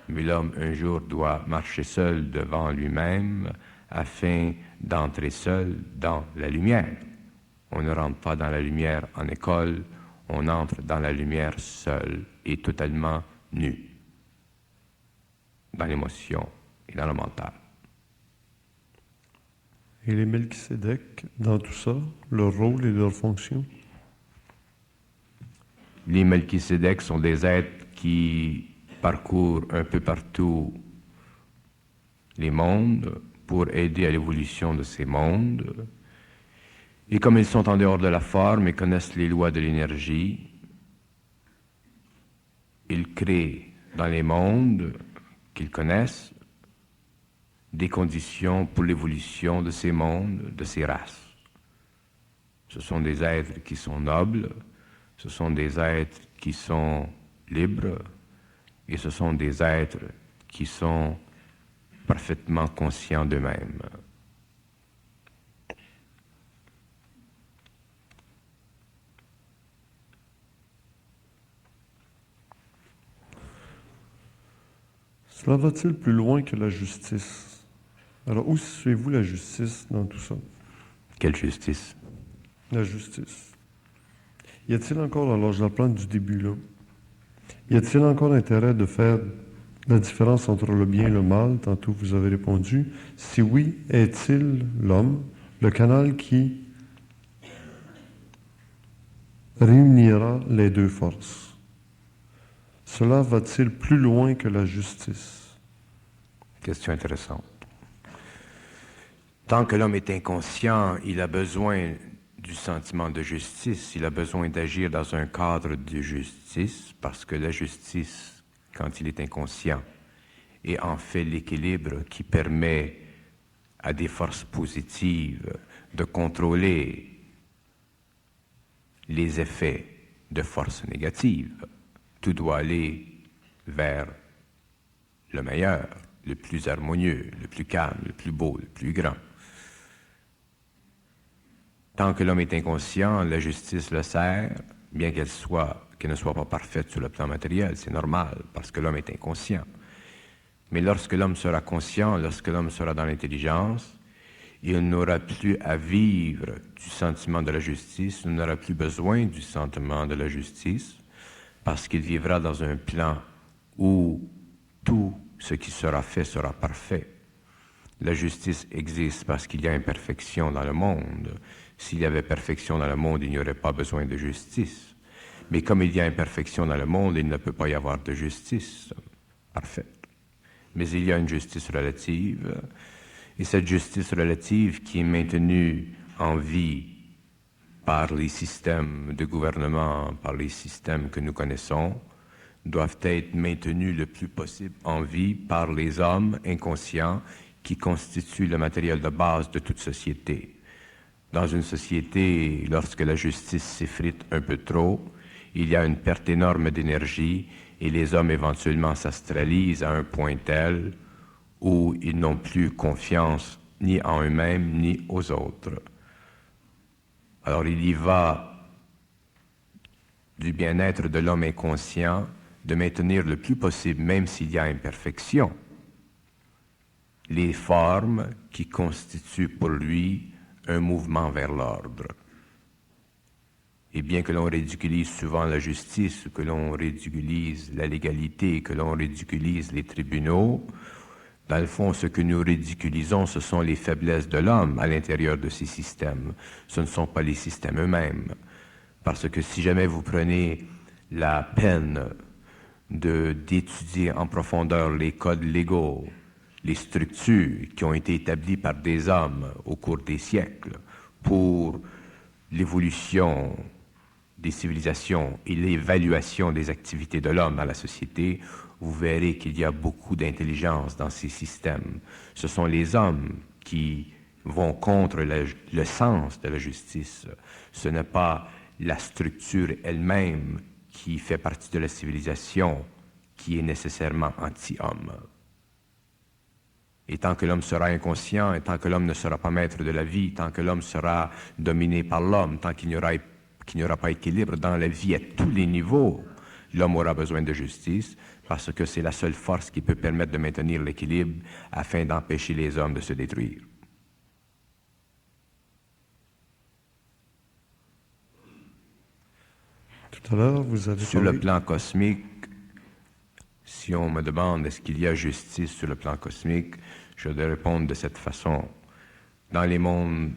mais l'homme un jour doit marcher seul devant lui-même afin d'entrer seul dans la lumière. On ne rentre pas dans la lumière en école, on entre dans la lumière seul et totalement nu, dans l'émotion et dans le mental. Et les Melchisédek, dans tout ça, leur rôle et leur fonction? Les Melchisédek sont des êtres qui parcourent un peu partout les mondes pour aider à l'évolution de ces mondes. Et comme ils sont en dehors de la forme et connaissent les lois de l'énergie, ils créent dans les mondes qu'ils connaissent des conditions pour l'évolution de ces mondes, de ces races. Ce sont des êtres qui sont nobles, ce sont des êtres qui sont libres, et ce sont des êtres qui sont parfaitement conscients d'eux-mêmes. Cela va-t-il plus loin que la justice? Alors, où situez-vous la justice dans tout ça? Quelle justice? La justice. Y a-t-il encore, alors je la plante du début là, y a-t-il encore intérêt de faire la différence entre le bien et le mal? Tantôt vous avez répondu. Si oui, est-il l'homme le canal qui réunira les deux forces? Cela va-t-il plus loin que la justice? Question intéressante. Tant que l'homme est inconscient, il a besoin du sentiment de justice, il a besoin d'agir dans un cadre de justice, parce que la justice, quand il est inconscient, est en fait l'équilibre qui permet à des forces positives de contrôler les effets de forces négatives. Tout doit aller vers le meilleur, le plus harmonieux, le plus calme, le plus beau, le plus grand. Tant que l'homme est inconscient, la justice le sert, bien qu'elle ne soit pas parfaite sur le plan matériel, c'est normal, parce que l'homme est inconscient. Mais lorsque l'homme sera conscient, lorsque l'homme sera dans l'intelligence, il n'aura plus à vivre du sentiment de la justice, il n'aura plus besoin du sentiment de la justice, parce qu'il vivra dans un plan où tout ce qui sera fait sera parfait. La justice existe parce qu'il y a imperfection dans le monde. S'il y avait perfection dans le monde, il n'y aurait pas besoin de justice. Mais comme il y a imperfection dans le monde, il ne peut pas y avoir de justice parfaite. Mais il y a une justice relative, et cette justice relative qui est maintenue en vie par les systèmes de gouvernement, par les systèmes que nous connaissons, doivent être maintenus le plus possible en vie par les hommes inconscients qui constituent le matériel de base de toute société. Dans une société, lorsque la justice s'effrite un peu trop, il y a une perte énorme d'énergie et les hommes éventuellement s'astralisent à un point tel où ils n'ont plus confiance ni en eux-mêmes ni aux autres. Alors il y va du bien-être de l'homme inconscient de maintenir le plus possible, même s'il y a imperfection, les formes qui constituent pour lui un mouvement vers l'ordre. Et bien que l'on ridiculise souvent la justice, que l'on ridiculise la légalité, que l'on ridiculise les tribunaux, dans le fond, ce que nous ridiculisons, ce sont les faiblesses de l'homme à l'intérieur de ces systèmes. Ce ne sont pas les systèmes eux-mêmes. Parce que si jamais vous prenez la peine d'étudier en profondeur les codes légaux, les structures qui ont été établies par des hommes au cours des siècles pour l'évolution des civilisations et l'évaluation des activités de l'homme dans la société, vous verrez qu'il y a beaucoup d'intelligence dans ces systèmes. Ce sont les hommes qui vont contre le sens de la justice. Ce n'est pas la structure elle-même qui fait partie de la civilisation qui est nécessairement anti-homme. Et tant que l'homme sera inconscient, et tant que l'homme ne sera pas maître de la vie, tant que l'homme sera dominé par l'homme, tant qu'il n'y aura pas équilibre dans la vie à tous les niveaux, l'homme aura besoin de justice, parce que c'est la seule force qui peut permettre de maintenir l'équilibre afin d'empêcher les hommes de se détruire. Tout à l'heure, vous avez Sur parlé... le plan cosmique, si on me demande est-ce qu'il y a justice sur le plan cosmique, je dois répondre de cette façon. dans les mondes,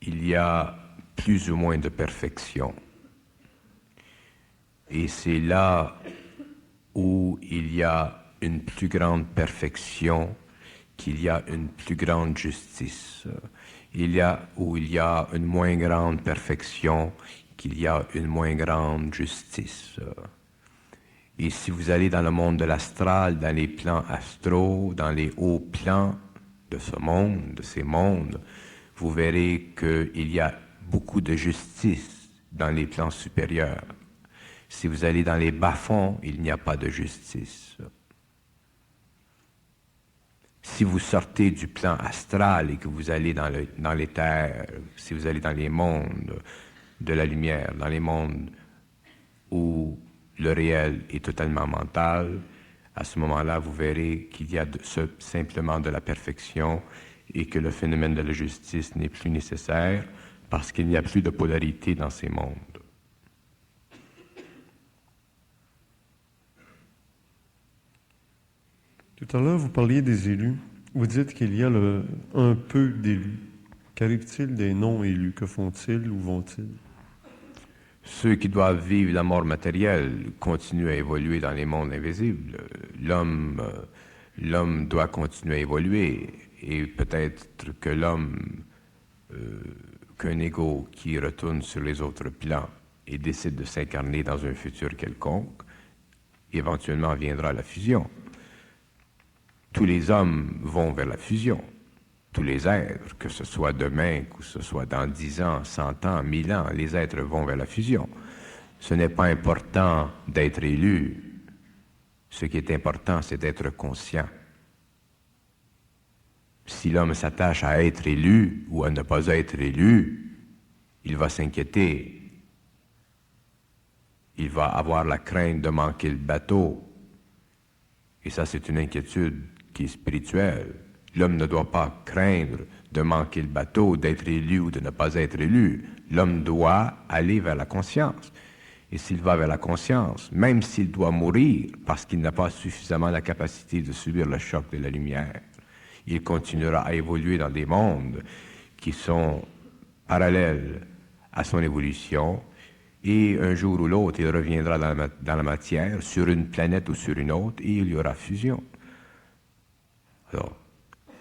il y a plus ou moins de perfection. Et c'est là où il y a une plus grande perfection qu'il y a une plus grande justice. Il y a où il y a une moins grande perfection qu'il y a une moins grande justice. Et si vous allez dans le monde de l'astral, dans les plans astraux, dans les hauts plans de ce monde, de ces mondes, vous verrez qu'il y a beaucoup de justice dans les plans supérieurs. Si vous allez dans les bas-fonds, il n'y a pas de justice. Si vous sortez du plan astral et que vous allez dans les terres, si vous allez dans les mondes de la lumière, dans les mondes où le réel est totalement mental, à ce moment-là, vous verrez qu'il y a simplement de la perfection et que le phénomène de la justice n'est plus nécessaire parce qu'il n'y a plus de polarité dans ces mondes. Tout à l'heure, vous parliez des élus. Vous dites qu'il y a un peu d'élus. Qu'arrive-t-il des non-élus? Que font-ils ou vont-ils? Ceux qui doivent vivre la mort matérielle continuent à évoluer dans les mondes invisibles. L'homme doit continuer à évoluer et peut-être que qu'un ego qui retourne sur les autres plans et décide de s'incarner dans un futur quelconque, éventuellement viendra la fusion. Tous les hommes vont vers la fusion. Tous les êtres, que ce soit demain, que ce soit dans 10 ans, 100 ans, 1000 ans, les êtres vont vers la fusion. Ce n'est pas important d'être élu. Ce qui est important, c'est d'être conscient. Si l'homme s'attache à être élu ou à ne pas être élu, il va s'inquiéter. Il va avoir la crainte de manquer le bateau. Et ça, c'est une inquiétude qui est spirituelle. L'homme ne doit pas craindre de manquer le bateau, d'être élu ou de ne pas être élu. L'homme doit aller vers la conscience. Et s'il va vers la conscience, même s'il doit mourir parce qu'il n'a pas suffisamment la capacité de subir le choc de la lumière, il continuera à évoluer dans des mondes qui sont parallèles à son évolution. Et un jour ou l'autre, il reviendra dans la matière, sur une planète ou sur une autre, et il y aura fusion. Alors,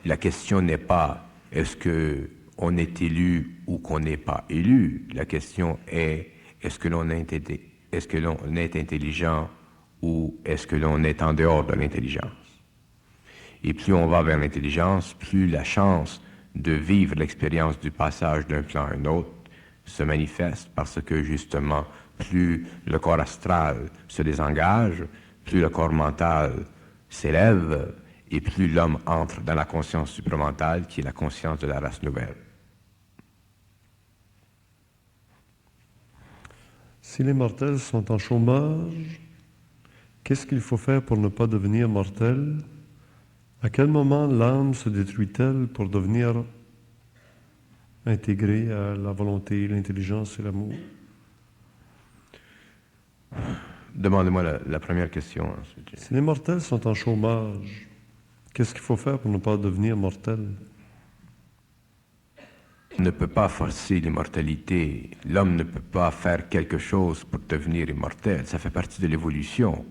la question n'est pas est-ce qu'on est élu ou qu'on n'est pas élu. La question est est-ce que l'on est intelligent ou est-ce que l'on est en dehors de l'intelligence. Et plus on va vers l'intelligence, plus la chance de vivre l'expérience du passage d'un plan à un autre se manifeste parce que justement, plus le corps astral se désengage, plus le corps mental s'élève et plus l'homme entre dans la conscience supramentale qui est la conscience de la race nouvelle. Si les mortels sont en chômage, qu'est-ce qu'il faut faire pour ne pas devenir mortel? À quel moment l'âme se détruit-elle pour devenir intégrée à la volonté, l'intelligence et l'amour? Demandez-moi la première question. Ensuite. Si les mortels sont en chômage, qu'est-ce qu'il faut faire pour ne pas devenir mortel? On ne peut pas forcer l'immortalité. L'homme ne peut pas faire quelque chose pour devenir immortel. Ça fait partie de l'évolution.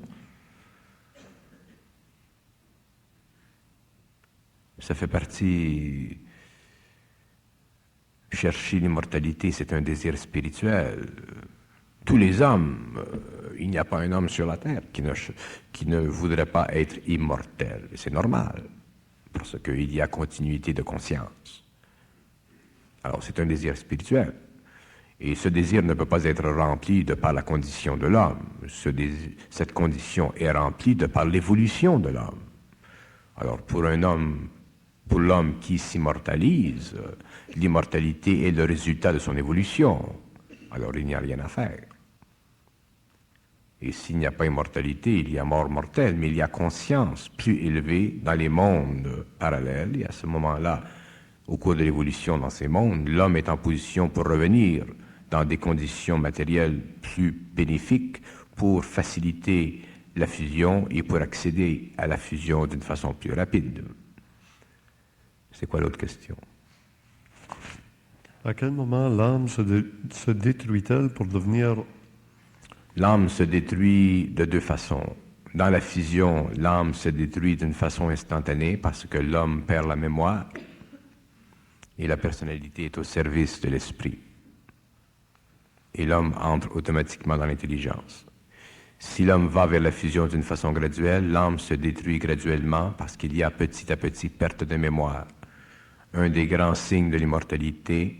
Ça fait partie... Chercher l'immortalité, c'est un désir spirituel. Tous les hommes, il n'y a pas un homme sur la terre qui ne voudrait pas être immortel. C'est normal, parce qu'il y a continuité de conscience. Alors, c'est un désir spirituel. Et ce désir ne peut pas être rempli de par la condition de l'homme. Cette condition est remplie de par l'évolution de l'homme. Alors, pour l'homme qui s'immortalise, l'immortalité est le résultat de son évolution. Alors, il n'y a rien à faire. Et s'il n'y a pas immortalité, il y a mort mortelle, mais il y a conscience plus élevée dans les mondes parallèles. Et à ce moment-là, au cours de l'évolution dans ces mondes, l'homme est en position pour revenir dans des conditions matérielles plus bénéfiques pour faciliter la fusion et pour accéder à la fusion d'une façon plus rapide. C'est quoi l'autre question? À quel moment l'âme se détruit-elle pour devenir... L'âme se détruit de deux façons. Dans la fusion, l'âme se détruit d'une façon instantanée parce que l'homme perd la mémoire et la personnalité est au service de l'esprit. Et l'homme entre automatiquement dans l'intelligence. Si l'homme va vers la fusion d'une façon graduelle, l'âme se détruit graduellement parce qu'il y a petit à petit perte de mémoire. Un des grands signes de l'immortalité,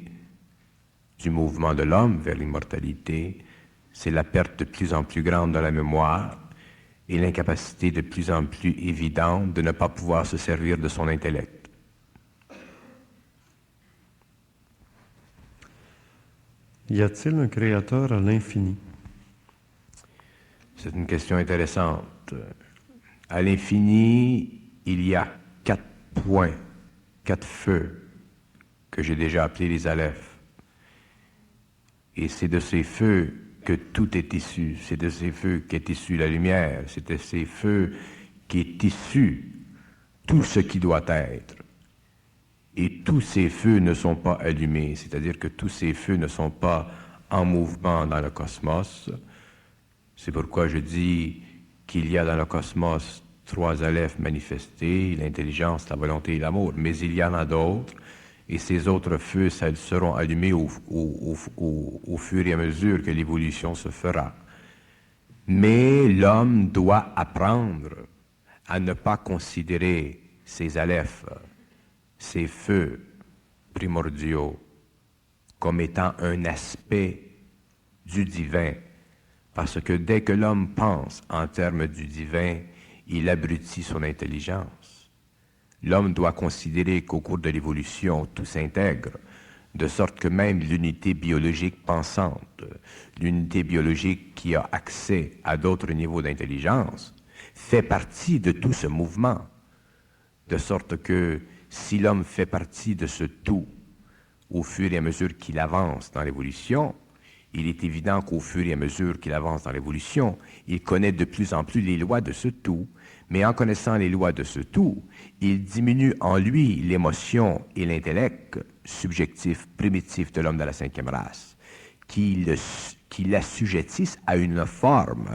du mouvement de l'homme vers l'immortalité, c'est la perte de plus en plus grande de la mémoire et l'incapacité de plus en plus évidente de ne pas pouvoir se servir de son intellect. Y a-t-il un créateur à l'infini? C'est une question intéressante. À l'infini, il y a 4 points, 4 feux que j'ai déjà appelés les Alephes. Et c'est de ces feux que tout est issu. C'est de ces feux qu'est issue la lumière. C'est de ces feux qu'est issu tout ce qui doit être. Et tous ces feux ne sont pas allumés, c'est-à-dire que tous ces feux ne sont pas en mouvement dans le cosmos. C'est pourquoi je dis qu'il y a dans le cosmos 3 Alephes manifestés, l'intelligence, la volonté et l'amour. Mais il y en a d'autres, et ces autres feux seront allumés au fur et à mesure que l'évolution se fera. Mais l'homme doit apprendre à ne pas considérer ces Alephes, ces feux primordiaux, comme étant un aspect du divin, parce que dès que l'homme pense en termes du divin, il abrutit son intelligence. L'homme doit considérer qu'au cours de l'évolution, tout s'intègre, de sorte que même l'unité biologique pensante, l'unité biologique qui a accès à d'autres niveaux d'intelligence, fait partie de tout ce mouvement, de sorte que si l'homme fait partie de ce tout, au fur et à mesure qu'il avance dans l'évolution, il est évident qu'au fur et à mesure qu'il avance dans l'évolution, il connaît de plus en plus les lois de ce tout. Mais en connaissant les lois de ce tout, il diminue en lui l'émotion et l'intellect subjectif, primitif de l'homme de la 5e race, qui l'assujettissent à une forme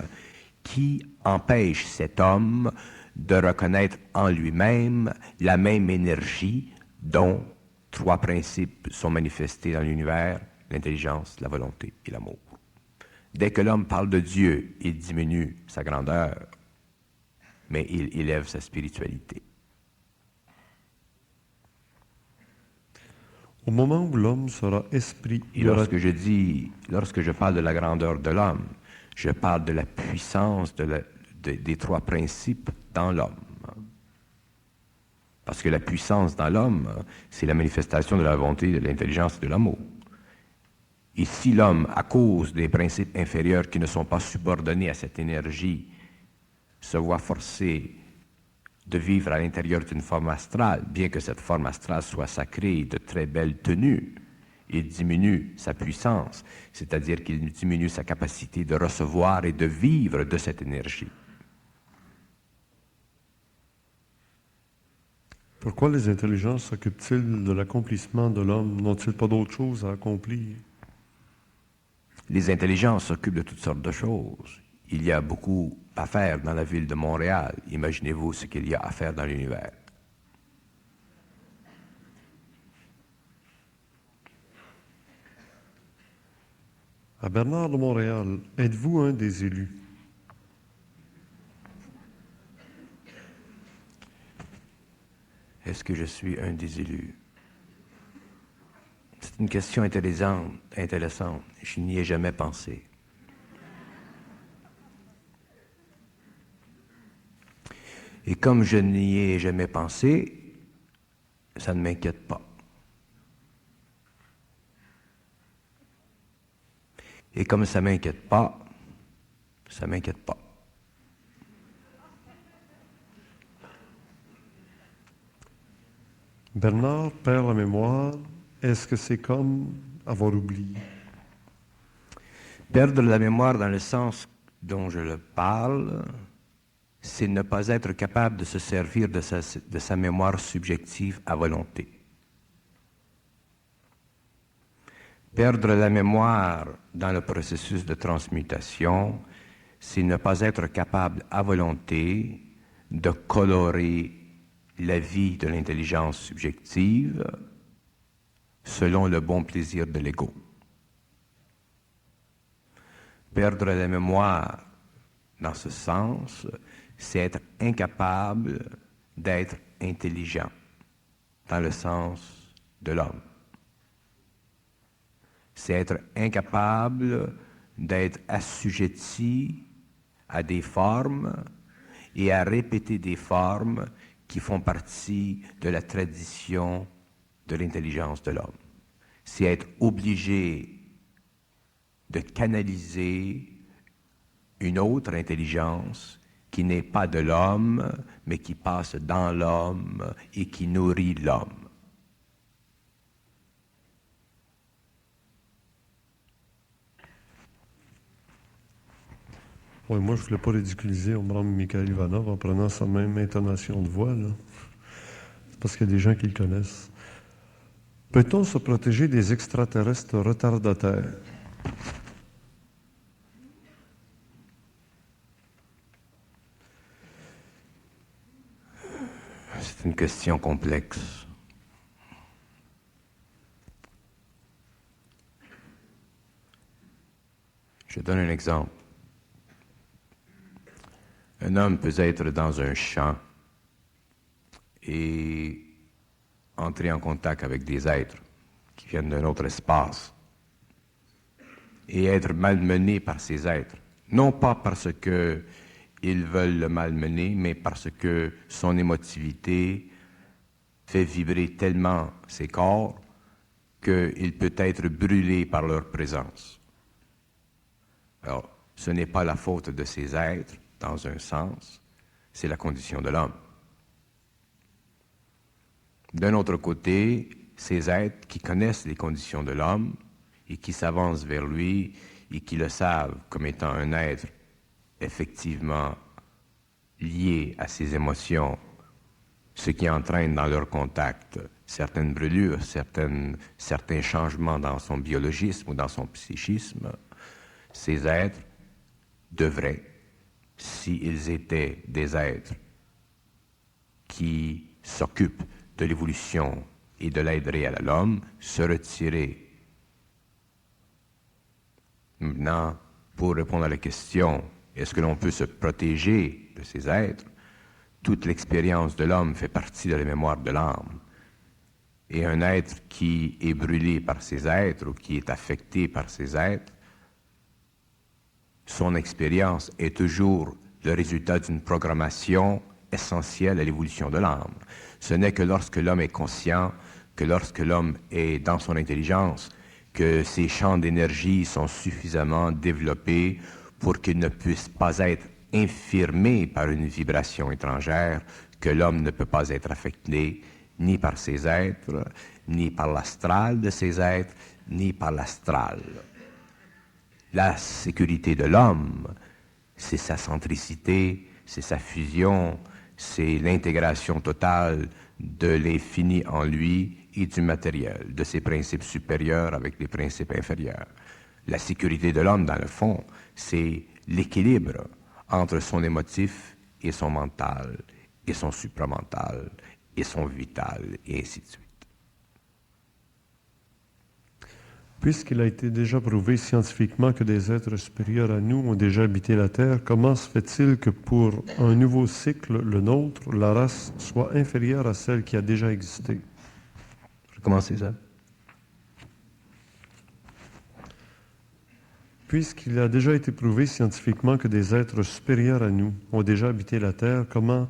qui empêche cet homme de reconnaître en lui-même la même énergie dont 3 principes sont manifestés dans l'univers, l'intelligence, la volonté et l'amour. Dès que l'homme parle de Dieu, il diminue sa grandeur, mais il élève sa spiritualité. Au moment où l'homme sera esprit... Et lorsque je parle de la grandeur de l'homme, je parle de la puissance des 3 principes dans l'homme. Parce que la puissance dans l'homme, c'est la manifestation de la volonté, de l'intelligence et de l'amour. Et si l'homme, à cause des principes inférieurs qui ne sont pas subordonnés à cette énergie, se voit forcé de vivre à l'intérieur d'une forme astrale, bien que cette forme astrale soit sacrée et de très belle tenue, il diminue sa puissance, c'est-à-dire qu'il diminue sa capacité de recevoir et de vivre de cette énergie. Pourquoi les intelligences s'occupent-ils de l'accomplissement de l'homme? N'ont-ils pas d'autres choses à accomplir? Les intelligences s'occupent de toutes sortes de choses. Il y a beaucoup à faire dans la ville de Montréal. Imaginez-vous ce qu'il y a à faire dans l'univers. À Bernard de Montréal, êtes-vous un des élus? Est-ce que je suis un des élus? C'est une question intéressante. Je n'y ai jamais pensé. Et comme je n'y ai jamais pensé, ça ne m'inquiète pas. Et comme ça ne m'inquiète pas, ça ne m'inquiète pas. Bernard perd la mémoire. Est-ce que c'est comme avoir oublié? Perdre la mémoire dans le sens dont je le parle, c'est ne pas être capable de se servir de sa mémoire subjective à volonté. Perdre la mémoire dans le processus de transmutation, c'est ne pas être capable à volonté de colorer la vie de l'intelligence subjective selon le bon plaisir de l'ego. Perdre la mémoire dans ce sens, c'est être incapable d'être intelligent dans le sens de l'homme. C'est être incapable d'être assujetti à des formes et à répéter des formes qui font partie de la tradition de l'intelligence de l'homme. C'est être obligé de canaliser une autre intelligence qui n'est pas de l'homme, mais qui passe dans l'homme et qui nourrit l'homme. Ouais, moi, je ne voulais pas ridiculiser Omram Mikhail Ivanov en prenant sa même intonation de voix, là. C'est parce qu'il y a des gens qui le connaissent. Peut-on se protéger des extraterrestres retardataires? C'est une question complexe. Je donne un exemple. Un homme peut être dans un champ et entrer en contact avec des êtres qui viennent d'un autre espace et être malmené par ces êtres. Non pas parce qu'ils veulent le malmener, mais parce que son émotivité fait vibrer tellement ses corps qu'il peut être brûlé par leur présence. Alors, ce n'est pas la faute de ces êtres, dans un sens, c'est la condition de l'homme. D'un autre côté, ces êtres qui connaissent les conditions de l'homme et qui s'avancent vers lui et qui le savent comme étant un être effectivement lié à ses émotions, ce qui entraîne dans leur contact certaines brûlures, certains changements dans son biologisme ou dans son psychisme, ces êtres devraient, s'ils étaient des êtres qui s'occupent de l'évolution et de l'aide réelle à l'homme, se retirer. Maintenant, pour répondre à la question, est-ce que l'on peut se protéger de ces êtres? Toute l'expérience de l'homme fait partie de la mémoire de l'âme. Et un être qui est brûlé par ces êtres ou qui est affecté par ces êtres, son expérience est toujours le résultat d'une programmation essentielle à l'évolution de l'âme. Ce n'est que lorsque l'homme est conscient, que lorsque l'homme est dans son intelligence, que ses champs d'énergie sont suffisamment développés pour qu'il ne puisse pas être infirmé par une vibration étrangère, que l'homme ne peut pas être affecté ni par ces êtres, ni par l'astral de ces êtres, ni par l'astral. La sécurité de l'homme, c'est sa centricité, c'est sa fusion, c'est l'intégration totale de l'infini en lui et du matériel, de ses principes supérieurs avec les principes inférieurs. La sécurité de l'homme, dans le fond, c'est l'équilibre entre son émotif et son mental, et son supramental, et son vital, et ainsi de suite. Puisqu'il a été déjà prouvé scientifiquement que des êtres supérieurs à nous ont déjà habité la Terre, comment se fait-il que pour un nouveau cycle, le nôtre, la race soit inférieure à celle qui a déjà existé? Comment c'est ça? Puisqu'il a déjà été prouvé scientifiquement que des êtres supérieurs à nous ont déjà habité la Terre, comment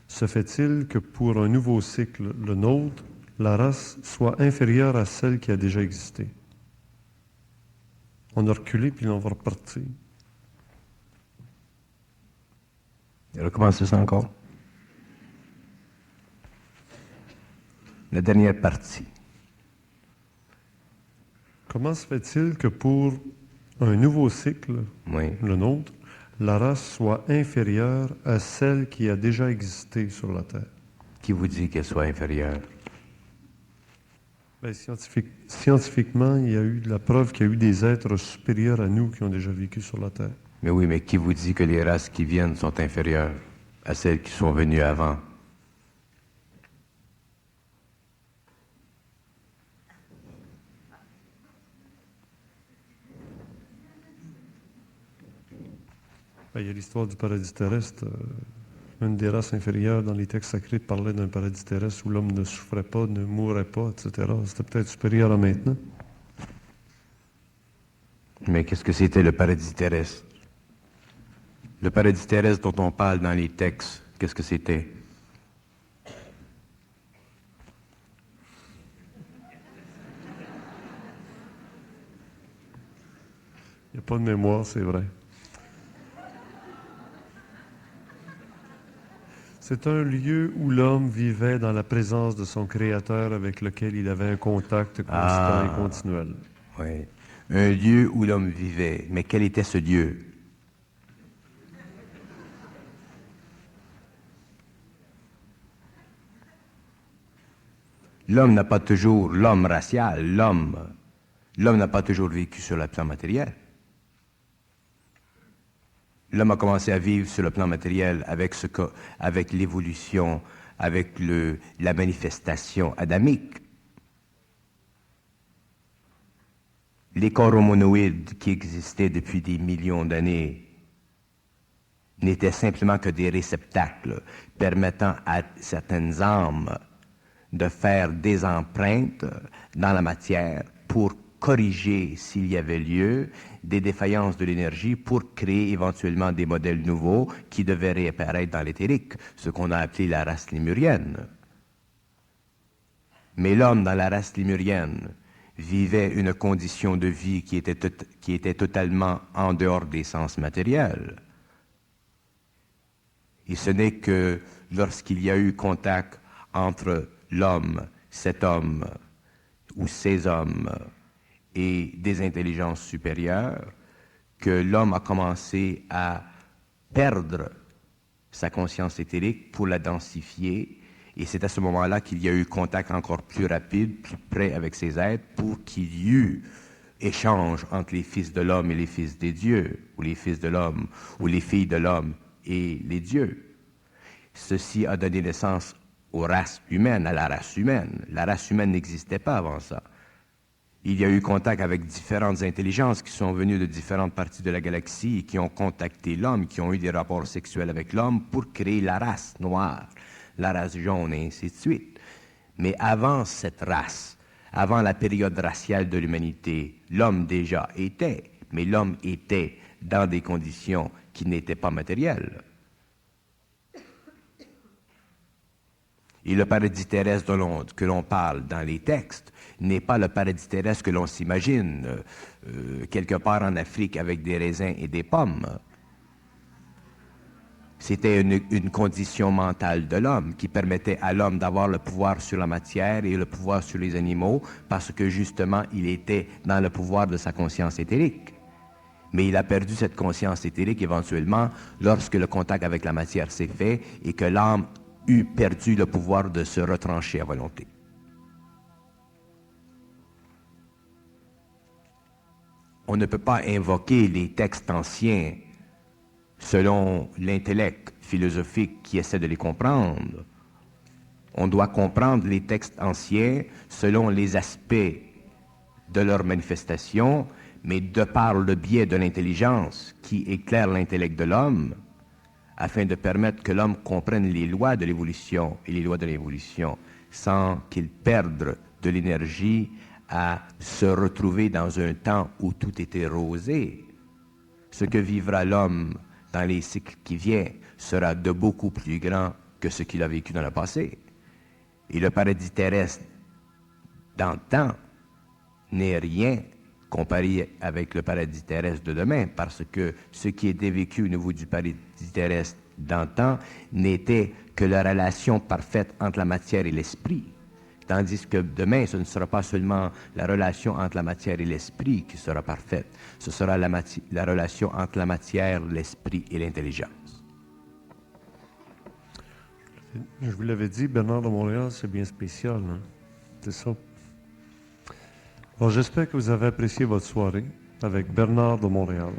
se fait-il que pour un nouveau cycle, le nôtre, la race soit inférieure à celle qui a déjà existé? On a reculé, puis on va repartir. Recommencez ça encore. La dernière partie. Comment se fait-il que pour un nouveau cycle, Oui. le nôtre, la race soit inférieure à celle qui a déjà existé sur la Terre. Qui vous dit qu'elle soit inférieure? Ben, scientifiquement, il y a eu de la preuve qu'il y a eu des êtres supérieurs à nous qui ont déjà vécu sur la Terre. Mais oui, mais qui vous dit que les races qui viennent sont inférieures à celles qui sont venues avant? Ben, il y a l'histoire du paradis terrestre. Une des races inférieures dans les textes sacrés parlait d'un paradis terrestre où l'homme ne souffrait pas, ne mourrait pas, etc. C'était peut-être supérieur à maintenant. Mais qu'est-ce que c'était le paradis terrestre? Le paradis terrestre dont on parle dans les textes, qu'est-ce que c'était? Il n'y a pas de mémoire, c'est vrai. C'est un lieu où l'homme vivait dans la présence de son Créateur avec lequel il avait un contact constant et continuel. Oui. Un lieu où l'homme vivait. Mais quel était ce lieu? L'homme n'a pas toujours, l'homme racial, l'homme n'a pas toujours vécu sur le plan matériel. L'homme a commencé à vivre sur le plan matériel avec l'évolution, avec la manifestation adamique. Les corps homonoïdes qui existaient depuis des millions d'années n'étaient simplement que des réceptacles permettant à certaines âmes de faire des empreintes dans la matière pour corriger, s'il y avait lieu, des défaillances de l'énergie pour créer éventuellement des modèles nouveaux qui devaient réapparaître dans l'éthérique, ce qu'on a appelé la race lémurienne. Mais l'homme dans la race lémurienne vivait une condition de vie qui était totalement en dehors des sens matériels. Et ce n'est que lorsqu'il y a eu contact entre l'homme, cet homme ou ces hommes et des intelligences supérieures que l'homme a commencé à perdre sa conscience éthérique pour la densifier. Et c'est à ce moment-là qu'il y a eu contact encore plus rapide, plus près avec ces êtres pour qu'il y eut échange entre les fils de l'homme et les fils des dieux, ou les fils de l'homme, ou les filles de l'homme et les dieux. Ceci a donné naissance aux races humaines, à la race humaine. La race humaine n'existait pas avant ça. Il y a eu contact avec différentes intelligences qui sont venues de différentes parties de la galaxie et qui ont contacté l'homme, qui ont eu des rapports sexuels avec l'homme pour créer la race noire, la race jaune et ainsi de suite. Mais avant cette race, avant la période raciale de l'humanité, l'homme déjà était, mais l'homme était dans des conditions qui n'étaient pas matérielles. Et le paradis terrestre que l'on parle dans les textes n'est pas le paradis terrestre que l'on s'imagine quelque part en Afrique avec des raisins et des pommes. C'était une condition mentale de l'homme qui permettait à l'homme d'avoir le pouvoir sur la matière et le pouvoir sur les animaux parce que justement il était dans le pouvoir de sa conscience éthérique. Mais il a perdu cette conscience éthérique éventuellement lorsque le contact avec la matière s'est fait et que l'âme eut perdu le pouvoir de se retrancher à volonté. On ne peut pas invoquer les textes anciens selon l'intellect philosophique qui essaie de les comprendre. On doit comprendre les textes anciens selon les aspects de leur manifestation, mais de par le biais de l'intelligence qui éclaire l'intellect de l'homme, afin de permettre que l'homme comprenne les lois de l'évolution et les lois de l'évolution sans qu'il perde de l'énergie à se retrouver dans un temps où tout était rosé. Ce que vivra l'homme dans les cycles qui viennent sera de beaucoup plus grand que ce qu'il a vécu dans le passé. Et le paradis terrestre d'antan n'est rien comparé avec le paradis terrestre de demain, parce que ce qui était vécu au niveau du paradis terrestre d'antan n'était que la relation parfaite entre la matière et l'esprit, Tandis que demain, ce ne sera pas seulement la relation entre la matière et l'esprit qui sera parfaite, ce sera la relation entre la matière, l'esprit et l'intelligence. Je vous l'avais dit, Bernard de Montréal, c'est bien spécial, hein? C'est ça. Alors, j'espère que vous avez apprécié votre soirée avec Bernard de Montréal.